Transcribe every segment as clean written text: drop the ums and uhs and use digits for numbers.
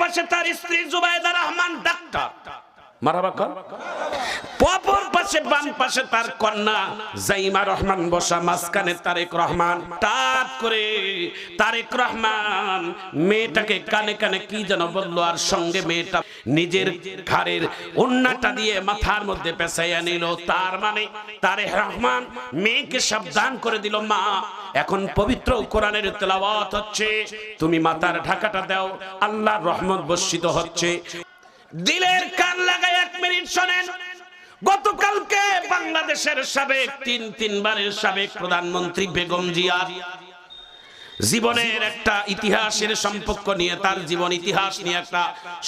পাশে তার স্ত্রী জুবাইদা রহমান ডাক্তার, মারহাবা কর। অপর পাশে বাম পাশে তার কন্যা জাইমা রহমান বসা, মাঝখানে তারেক রহমান। হঠাৎ করে তারেক রহমান মেয়েটাকে কানে কানে কি যেন বললো, আর সঙ্গে মেয়েটা নিজের ঘাড়ের ওন্নাটা দিয়ে মাথার মধ্যে পেঁচাইয়া নিল। তার মানে তারেক রহমান মেয়েকে সাবধান করে দিল, মা এখন পবিত্র কোরআনের তেলাওয়াত হচ্ছে, তুমি মাথার ঢাকাটা দাও, আল্লাহর রহমত বর্ষিত হচ্ছে। দিলের কান লাগাই 1 মিনিট শোনেন। গতকালকে বাংলাদেশের সাবেক তিনবারের সাবেক প্রধানমন্ত্রী বেগম জিয়া জীবনের একটা ইতিহাসের সম্পর্ক নিয়ে, তার জীবন ইতিহাস নিয়ে একটা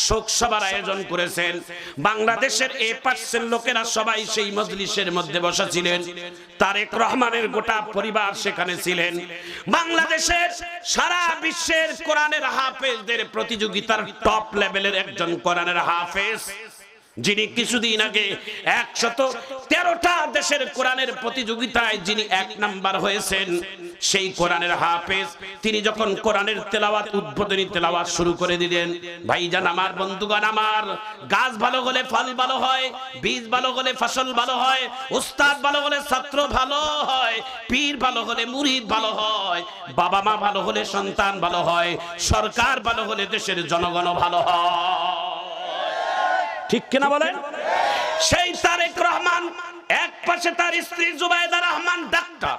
শোক সভার আয়োজন করেছেন। বাংলাদেশের এই পাশের লোকেরা সবাই সেই মজলিসের মধ্যে বসা ছিলেন। তারেক রহমানের গোটা পরিবার সেখানে ছিলেন। বাংলাদেশের সারা বিশ্বের কোরআনের হাফেজদের প্রতিযোগিতার টপ লেভেলের একজন কোরআনের হাফেজ, যিনি কিছুদিন আগে 113টা দেশের কোরআনের প্রতিযোগিতায় যিনি 1 নাম্বার হয়েছেন, সেই কোরআনের হাফেজ তিনি যখন কোরআনের তেলাওয়াত উদ্বোধনী তেলাওয়াত শুরু করে দিলেন, ভাইজান আমার, বন্ধুগণ আমার, গাছ ভালো হলে ফল ভালো হয়, বীজ ভালো হলে ফসল ভালো হয়, উস্তাদ ভালো হলে ছাত্র ভালো হয়, পীর ভালো হলে মুরিদ ভালো হয়, বাবা মা ভালো হলে সন্তান ভালো হয়, সরকার ভালো হলে দেশের জনগণ ভালো হয়। ঠিক কিনা বলেন? সেই তারেক রহমান, এক পাশে তার স্ত্রী জুবাইদা রহমান ডাক্তার,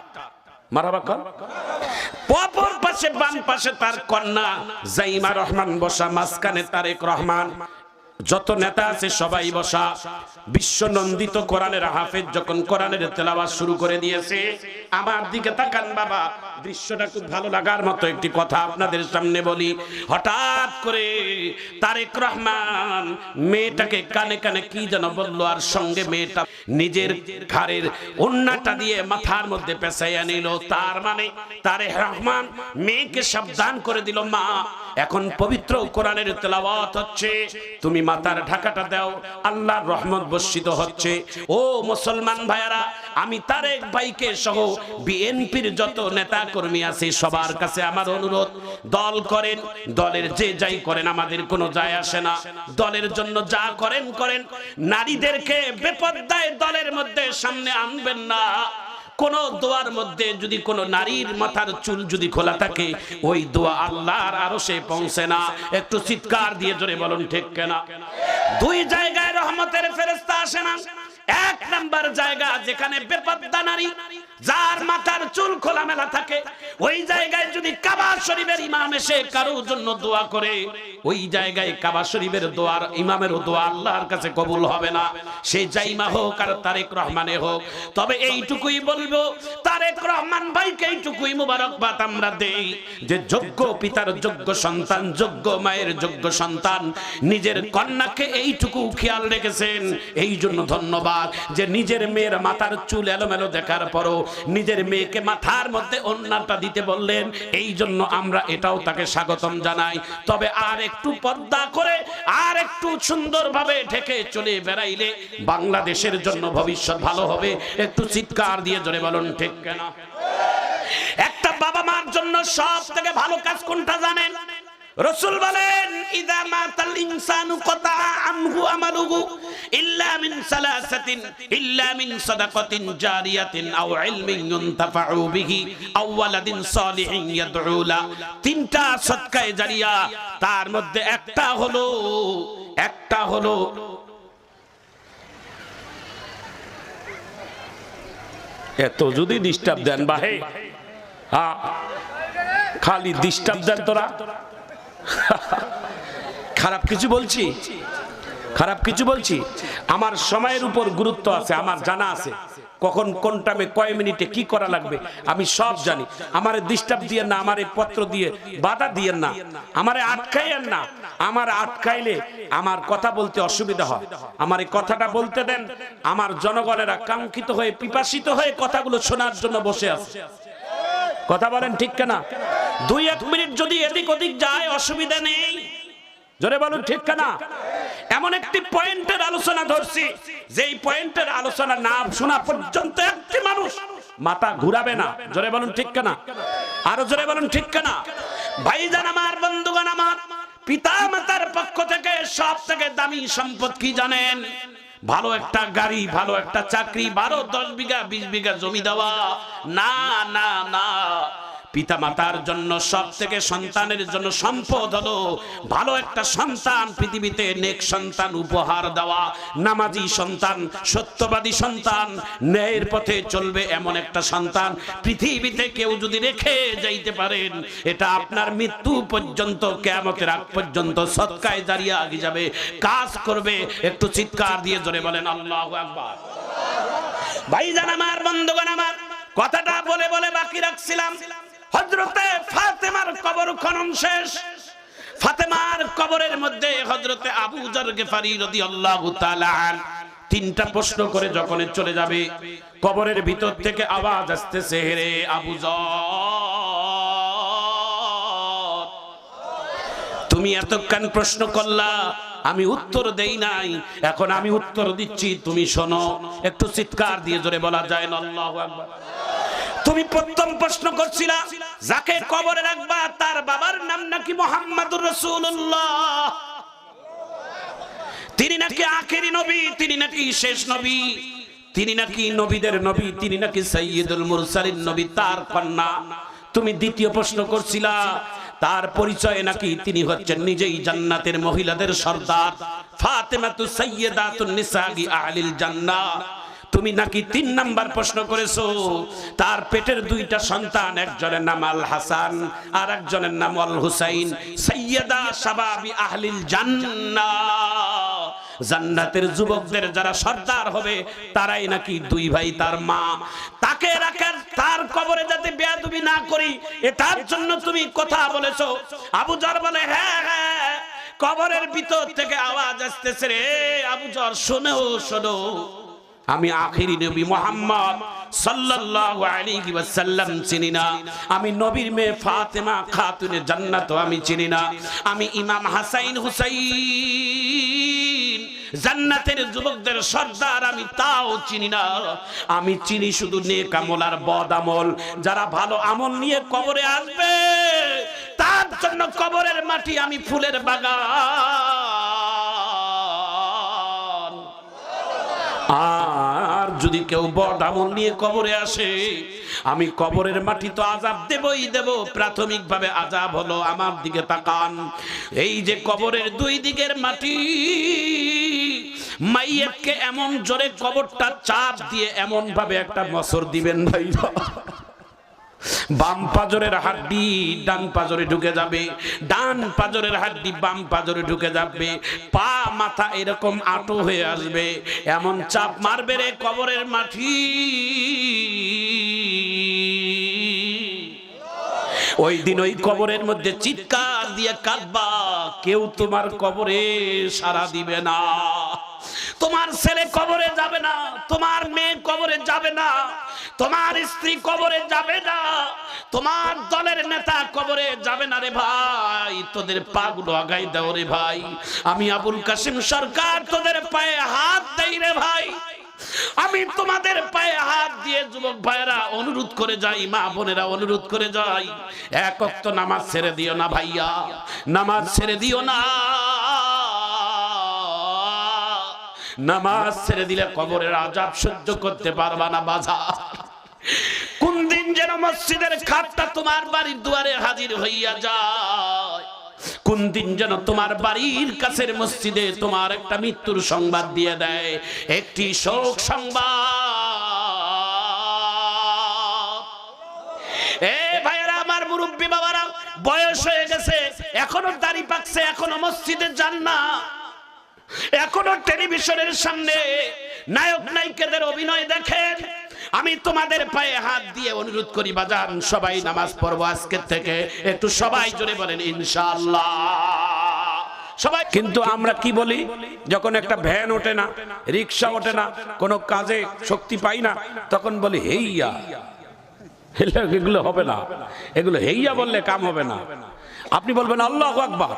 মারহাবা কর। অপর পাশে বাম পাশে তার কন্যা জাইমা রহমান বসা, মাঝখানে তারেক রহমান। যত নেতা আছে সবাই বসা। বিশ্ব নন্দিত কোরআনের হাফেজ যখন কোরআনের তেলাওয়াত শুরু করে দিয়েছে, আমার দিকে তাকান বাবা, দৃশ্যটা খুব ভালো লাগার মতো একটি কথা আপনাদের সামনে বলি। হঠাৎ করে তারেক রহমান মেয়েটাকে কানে কানে কি যেন বললো, আর সঙ্গে মেয়েটা নিজের ঘাড়ের ওন্নাটা দিয়ে মাথার মধ্যে পেঁচাইয়া নিল। তার মানে তারেক রহমান মেয়েকে সাবধান করে দিল, মা এখন পবিত্র কোরআনের তেলাওয়াত হচ্ছে, তুমি মাথার ঢাকাটা দাও, আল্লাহর রহমত বর্ষিত হচ্ছে। ও মুসলমান ভাইয়ারা, আমি তারেক ভাইকে সহ বিএনপির যত নেতা কর্মী আছে সবার কাছে আমার অনুরোধ, দল করেন, দলের যে যাই করেন আমাদের কোনো যায় আসে না, দলের জন্য যা করেন করেন, নারীদেরকে বেপরদায় দলের মধ্যে সামনে আনবেন না। কোন দোয়ার মধ্যে যদি কোন নারীর মাথার চুল যদি খোলা থাকে, ওই দোয়া আল্লাহর আরশে পৌঁছে না। একটু চিৎকার দিয়ে জোরে বলুন ঠিক কিনা? 2 জায়গায় রহমতের ফেরেশতা আসে না। 1 নাম্বার জায়গা যেখানে বেপরদা নারী, যার মাথার চুল খোলামেলা থাকে, ওই জায়গায় যদি কাবা শরীফের ইমাম এসে কারোর জন্য দোয়া করে, ওই জায়গায় কাবা শরীফের দোয়ার ইমামের দোয়া আল্লাহর কাছে কবুল হবে না, সে জাইমা হোক আর তারেক রহমানে হোক। তবে এইটুকুই বলবো, তারেক রহমান ভাইকে এইটুকুই মুবারকবাদ আমরা দেই যে যোগ্য পিতার যোগ্য সন্তান, যোগ্য মায়ের যোগ্য সন্তান, নিজের কন্যাকে এইটুকু খেয়াল রেখেছেন। এই জন্য ধন্যবাদ যে নিজের মেয়ের মাথার চুল এলোমেলো দেখার পরও নিজের মেয়েকে মাথার মধ্যে ওন্নাটা দিতে বললেন। এই জন্য আমরা এটাও তাকে স্বাগতম জানাই। তবে আর একটু পর্দা করে আর একটু সুন্দরভাবে ঢেকে চলে বেড়াইলে বাংলাদেশের জন্য ভবিষ্যৎ ভালো হবে। একটু চিৎকার দিয়ে জোরে বলুন ঠিক কিনা? একটা বাবা মার জন্য সব থেকে ভালো কাজ কোনটা জানেন? রাসূল বলেন, ইযা মাতাল ইনসানু কাতা আনহু আমালুহু ইল্লা মিন সালাসাতিন, ইল্লা মিন সাদাকাতিন জারিয়াতিন আও ইলমিন ইউনতাফাউ বিহি আও ওয়ালাদিন সালিহিন ইয়াদউ লা। 3টা সদকায়ে জারিয়া, তার মধ্যে একটা হলো এত যদি ডিস্টার্ব দেন বাহে, হ্যাঁ খালি ডিস্টার্ব দেন তোরা। খারাপ কিছু বলছি? খারাপ কিছু বলছি? আমার সময়ের উপর গুরুত্ব আছে, আমার জানা আছে কখন কোন টাইমে কয় মিনিটে কি করা লাগবে আমি সব জানি। আমারে ডিস্টার্ব দিয়েন না, আমারে পত্র দিয়ে বাধা দিয়েন না, আমারে আটকাইয়েন না। আমার আটকাইলে আমার কথা বলতে অসুবিধা হয়। আমার এই কথাটা বলতে দেন। আমার জনগণেরা কাঙ্ক্ষিত হয়ে পিপাসিত হয়ে কথাগুলো শোনার জন্য বসে আছে। কথা বলেন ঠিক কিনা? 2-1 মিনিট যদি এদিক ওদিক যায় অসুবিধা নেই, জোরে বলুন ঠিক কিনা? এমন একটি পয়েন্টের আলোচনা ধরছি, যেই পয়েন্টের আলোচনা না শোনা পর্যন্ত একটি মানুষ মাথা ঘুরাবে না। জোরে বলুন ঠিক কিনা? আরো জোরে বলুন ঠিক কিনা? ভাইজান আমার, বন্ধুগণ আমার, পিতা মাতার পক্ষ থেকে সব থেকে দামি সম্পদ কি জানেন? ভালো একটা গাড়ি, ভালো একটা চাকরি, 12-10 বিঘা 20 বিঘা জমি দেওয়া না, না, না। পিতা মাতার জন্য সব থেকে সন্তানের জন্য সম্পদ হলো ভালো একটা সন্তান, পৃথিবীতে নেক সন্তান উপহার দেওয়া, নামাজি সন্তান, সত্যবাদী সন্তান, ন্যায়ের পথে চলবে এমন একটা সন্তান পৃথিবীতে কেউ যদি রেখে যাইতে পারেন, এটা আপনার মৃত্যু পর্যন্ত, কিয়ামতের আগ পর্যন্ত সদকায়ে জারিয়া আগে যাবে, কাজ করবে। একটু চিৎকার দিয়ে জোরে বলেন আল্লাহু আকবার। ভাইজান আমার, বন্ধুগণ আমার, কথাটা বলে বলে বাকি রাখছিলাম। হযরতে ফাতেমার কবর খনন শেষ। ফাতেমার কবরের মধ্যে হযরতে আবু যর গিফারি রাদিয়াল্লাহু তাআলা আনহু 3টা প্রশ্ন করে যখন চলে যাবে, কবরের ভিতর থেকে আওয়াজ আসতেছে, হে আবু যর, তুমি এতক্ষণ প্রশ্ন করলা, আমি উত্তর দেই নাই, এখন আমি উত্তর দিচ্ছি, তুমি শোনো। একটু চিৎকার দিয়ে জোরে বলা যায় না আল্লাহু আকবার। তুমি প্রথম প্রশ্ন করছিলা যাকে কবরে রাখবা তার বাবার নাম নাকি মুহাম্মাদুর রাসূলুল্লাহ, তিনি নাকি আখেরি নবী, তিনি নাকি শেষ নবী, তিনি নাকি নবীদের নবী, তিনি নাকি সাইয়্যিদুল মুরসালিন নবী, তার কন্যা। তুমি দ্বিতীয় প্রশ্ন করছিলা তার পরিচয় নাকি তিনি হচ্ছেন নিজেই জান্নাতের মহিলাদের সর্দার, ফাতেমাতু সাইয়্যিদাতুন নিসাই আহলিল জান্নাহ। তুমি নাকি 3 নাম্বার প্রশ্ন করেছো তার পেটের 2টা সন্তান, একজনের নাম আল হাসান আর একজনের নাম আল হুসাইন, সাইয়্যিদা শাবাবি আহলিল জান্নাহ, জান্নাতের যুবকদের যারা সর্দার হবে তারাই নাকি 2 ভাই তার মা। তাকে রাখার, তার কবরে যাতে বেয়াদবি না করি এটার জন্য তুমি কথা বলেছো। আবু যর বলে, হ্যাঁ হ্যাঁ, কবরের ভিতর থেকে আওয়াজ আসতেছে, রে আবু যর শোনো শোনো, আমি আখেরি নবী মুহাম্মদ সাল্লাল্লাহু আলাইহি ওয়াসাল্লাম চিনি না, আমি নবীর মেয়ে ফাতেমা খাতুনে জান্নাত আমি চিনি না, আমি ইমাম হাসান হুসাইন জান্নাতের যুবকদের সর্দার আমি তাও চিনি না, আমি চিনি শুধু নেক আমল আর বদ আমল। যারা ভালো আমল নিয়ে কবরে আসবে তার জন্য কবরের মাটি আমি ফুলের বাগান। আর যদি কেউ বদ আমল নিয়ে কবরে আসে, আমি কবরের মাটি তো আযাব দেবই দেব। প্রাথমিকভাবে আযাব হলো, আমার দিকে তাকান, এই যে কবরের 2 দিকের মাটি, মাইয়াতকে এমন জোরে কবরটা চাপ দিয়ে এমন ভাবে একটা মসর দিবেন ভাইরা, বাম পাজরের হাড্ডি ডান পাজরে ঢুকে যাবে, ডান পাজরের হাড্ডি বাম পাজরে ঢুকে যাবে, পা মাথা এরকম আটো হয়ে আসবে, এমন চাপ মারবে রে কবরের মাটি। ওই দিন ওই কবরের মধ্যে চিৎকার দিয়ে কাঁদবা, কেউ তোমার কবরে সাড়া দিবে না। তোমার ছেলে কবরে যাবে না, তোমার মেয়ে কবরে যাবে না, তোমার স্ত্রী কবরে যাবে না, তোমার দলের নেতা কবরে যাবে না রে ভাই। তোদের পাগুলো আগাই দাও রে ভাই। আমি আবুল কাসিম সরকার তোদের পায়ে হাত দেই রে ভাই। আমি তোমাদের পায়ে হাত দিয়ে যুবক ভাইরা অনুরোধ করে যাই, মা বোনেরা অনুরোধ করে যাই, এক ওয়াক্ত নামাজ ছেড়ে দিও না ভাইয়া, নামাজ ছেড়ে দিও না। নামাজ ছেড়ে দিলে কবরের আযাব সহ্য করতে পারবা না বাজার। কোন দিন যেন মসজিদের খাটটা তোমার বাড়ির দুয়ারে হাজির হইয়া যায়, কোন দিন যেন তোমার বাড়ির কাছের মসজিদে তোমার একটা মৃত্যুর সংবাদ দিয়ে দেয়, একটি শোক সংবাদ। এ ভাইরা আমার, মুরব্বী বাবারা, বয়স হয়ে গেছে, এখনো দাড়ি পাকছে, এখনো মসজিদে যান না, এখনো টেলিভিশনের সামনে নায়ক নায়িকাদের অভিনয় দেখেন। আমি তোমাদের পায়ে হাত দিয়ে অনুরোধ করি বাজান, সবাই নামাজ পড়বো আজকের থেকে। একটু সবাই জোরে বলেন ইনশাআল্লাহ সবাই। কিন্তু আমরা কি বলি, যখন একটা ভ্যান ওঠে না, রিক্সা ওঠে না, কোনো কাজে শক্তি পাই না, তখন বলি হেইয়া। এগুলো হবে না, এগুলো হেইয়া বললে কাম হবে না। আপনি বলবেন আল্লাহু আকবার,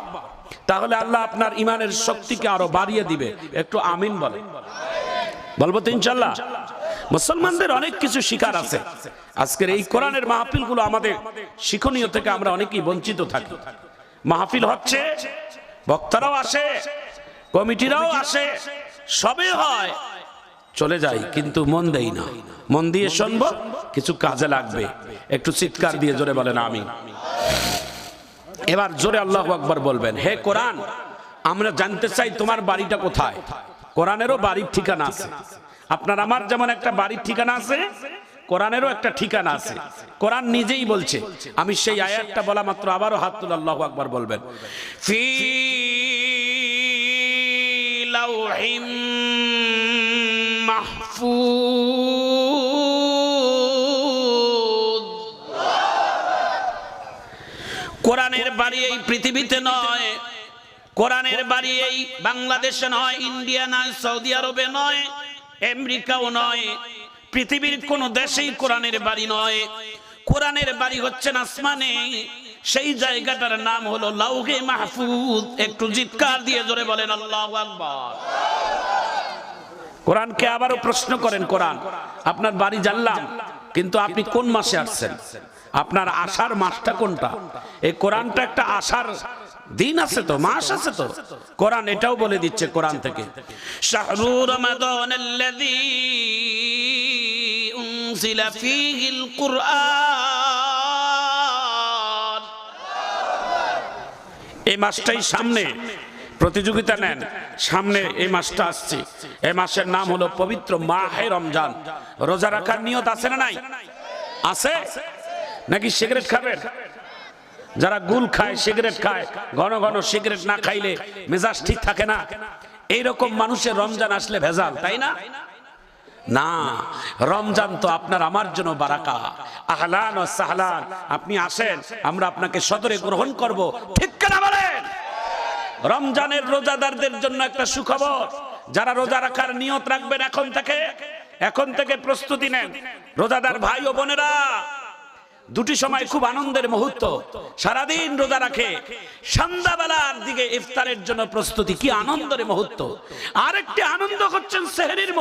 তাহলে আল্লাহ আপনার ইমানের শক্তিকে আরো বাড়িয়ে দিবে। একটু আমিন বলেন। বলবো তো ইনশাআল্লাহ। মুসলমানদের অনেক কিছু শিকার আছে। আজকের এই কোরআনের মাহফিলগুলো আমাদের শিক্ষণীয় থেকে আমরা অনেকেই বঞ্চিত থাকি। মাহফিল হচ্ছে, বক্তারাও আসে, কমিটিরাও আসে, সবে হয়, চলে যাই, কিন্তু মন দেই না। মন দিয়ে শুনবো, কিছু কাজে লাগবে। একটু চিৎকার দিয়ে জোরে বলেন আমিন। এবার জোরে আল্লাহু আকবার বলবেন। হে কোরআন, আমরা জানতে চাই তোমার বাড়িটা কোথায়। কোরআনেরও বাড়ির ঠিকানা আছে। আপনার আমার যেমন একটা বাড়ির ঠিকানা আছে, কোরআনেরও একটা ঠিকানা আছে। কোরআন নিজেই বলছে। আমি সেই আয়াতটা বলা মাত্র আবারও হাত তুলে আল্লাহু আকবার বলবেন। ফি লাউহিম মাহফুজ। কোরআনের বাড়ি এই পৃথিবীতে নয়, কোরআনের বাড়ি এই বাংলাদেশে নয়, ইন্ডিয়া নয়, সৌদি আরবে নয়, আমেরিকাও নয়, পৃথিবীর কোন দেশেই কোরআনের বাড়ি নয়। কোরআনের বাড়ি হচ্ছেন আসমানে, সেই জায়গাটার নাম হলো লাউহে মাহফুজ। একটু চিৎকার দিয়ে জোরে বলেন আল্লাহু আকবার। কোরআনকে আবারও প্রশ্ন করেন, কোরআন আপনার বাড়ি জানলাম, কিন্তু আপনি কোন মাসে আসছেন? আপনার আসার মাসটা কোনটা? এই কোরআনটা একটা আসার দিন আছে তো, মাস আছে তো। কোরআন এটাও বলে দিচ্ছে কোরআন থেকে, শাহরু রমাদানাল্লাযী উনজিলা ফীহিল কুরআন। এই মাসটাই সামনে, প্রতিযোগিতা নেন, সামনে এই মাসটা আসছে। এই মাসের নাম হলো পবিত্র মাহে রমজান। রোজা রাখার নিয়ত আছে না নাই? আছে নাকি সিগারেট খাবেন? যারা গুল খায়, সিগারেট খায়, ঘন ঘন সিগারেট না খাইলে মেজাজ ঠিক থাকে না। এইরকম মানুষের রমজান আসলে ভেজাল, তাই না? না, রমজান তো আপনার আমার জন্য বারাকা। আহলান ও সাহলান, আপনি আসেন, আমরা আপনাকে সদরে গ্রহণ করব। ঠিক কিনা বলেন? রমজানের রোজাদারদের জন্য একটা সুখবর। যারা রোজা রাখার নিয়ত রাখবেন, এখন থেকে প্রস্তুতি নেন। রোজাদার ভাই ও বোনেরা, দুটি সময় খুব আনন্দের মুহূর্ত। সারাদিন রোজা রাখে, সন্ধ্যাবেলার দিকে ইফতারের জন্য প্রস্তুতি। কি আনন্দের মুহূর্ত! আরেকটি আনন্দ হচ্ছেন সেহরির মুহূর্ত।